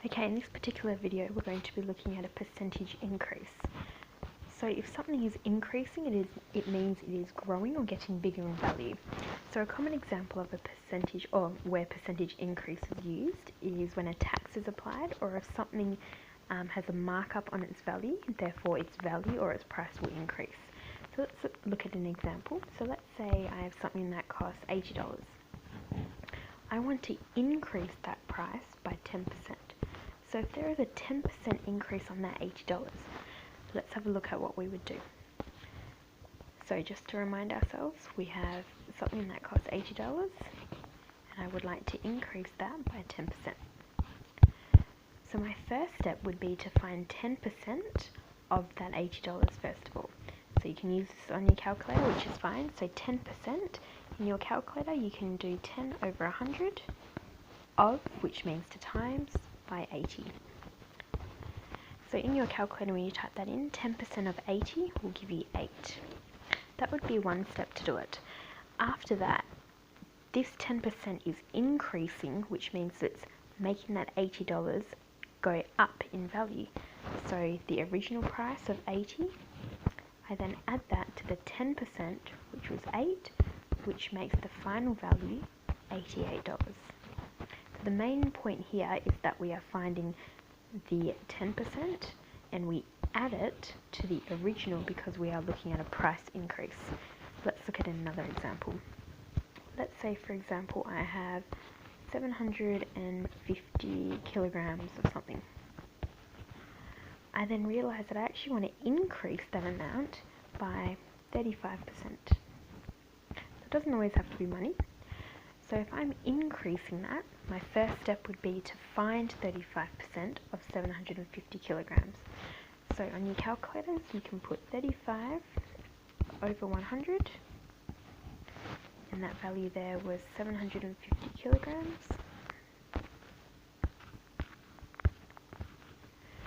Okay, in this particular video we're going to be looking at a percentage increase. So if something is increasing, it means it is growing or getting bigger in value. So a common example of a percentage, or where percentage increase is used, is when a tax is applied, or if something has a markup on its value, therefore its value or its price will increase. So let's look at an example. So let's say I have something that costs $80. I want to increase that price by 10%. So if there is a 10% increase on that $80, let's have a look at what we would do. So just to remind ourselves, we have something that costs $80 and I would like to increase that by 10%. So my first step would be to find 10% of that $80 first of all. So you can use this on your calculator, which is fine. So 10% in your calculator, you can do 10 over 100 of, which means to times, by 80. So in your calculator, when you type that in, 10% of 80 will give you 8. That would be one step to do it. After that, this 10% is increasing, which means it's making that $80 go up in value. So the original price of 80, I then add that to the 10%, which was 8, which makes the final value $88. The main point here is that we are finding the 10% and we add it to the original because we are looking at a price increase. Let's look at another example. Let's say, for example, I have 750 kilograms of something. I then realize that I actually want to increase that amount by 35%. It doesn't always have to be money. So if I'm increasing that, my first step would be to find 35% of 750 kilograms. So on your calculators, you can put 35 over 100, and that value there was 750 kilograms.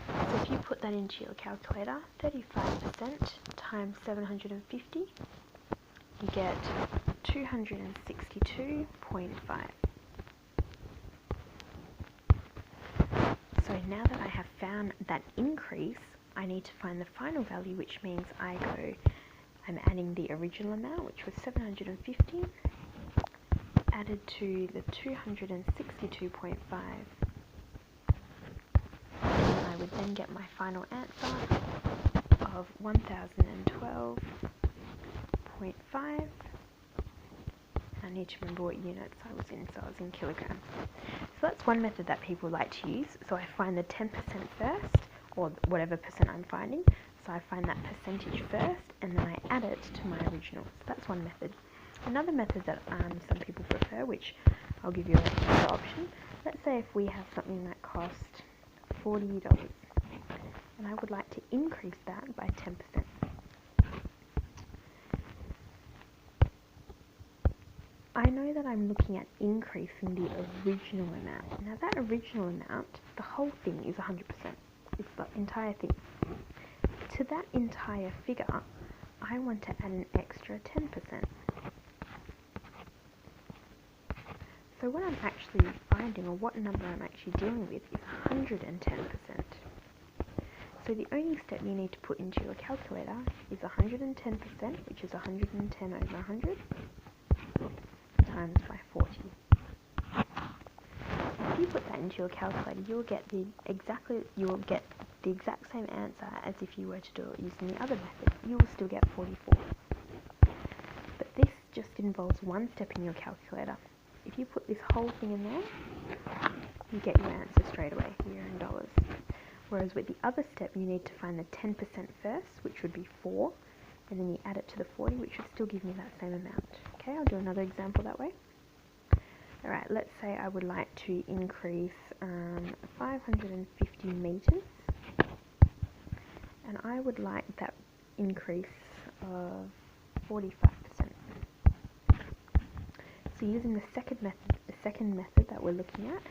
So if you put that into your calculator, 35% times 750, you get 262.5. So now that I have found that increase, I need to find the final value, which means I'm adding the original amount, which was 750, added to the 262.5. I would then get my final answer of 1012.5. I need to remember what units I was in, so I was in kilograms. So that's one method that people like to use. So I find the 10% first, or whatever percent I'm finding. So I find that percentage first, and then I add it to my original. So that's one method. Another method that some people prefer, which I'll give you another option. Let's say if we have something that costs $40, and I would like to increase that by 10%. I know that I'm looking at increasing the original amount. Now that original amount, the whole thing is 100%. It's the entire thing. To that entire figure, I want to add an extra 10%. So what I'm actually finding, or what number I'm actually dealing with, is 110%. So the only step you need to put into your calculator is 110%, which is 110 over 100, times by 40. If you put that into your calculator, you'll get the exact same answer as if you were to do it using the other method. You will still get 44. But this just involves one step in your calculator. If you put this whole thing in there, you get your answer straight away, your own dollars. Whereas with the other step, you need to find the 10% first, which would be 4, and then you add it to the 40, which would still give me that same amount. Okay, I'll do another example that way. Alright, let's say I would like to increase 550 meters, and I would like that increase of 45%. So using the second method that we're looking at,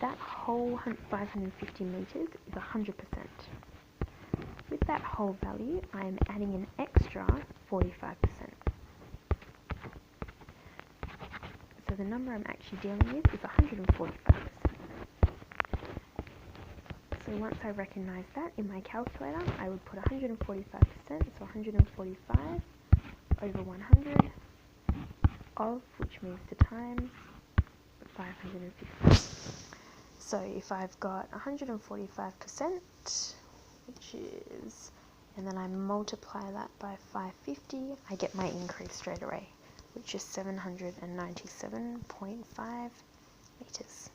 that whole 550 meters is 100%. With that whole value, I am adding an extra 45%. So the number I'm actually dealing with is 145%. So once I recognise that in my calculator, I would put 145%, so 145 over 100 of, which means to times 550. So if I've got 145%, which is, and then I multiply that by 550, I get my increase straight away, which is 797.5 meters.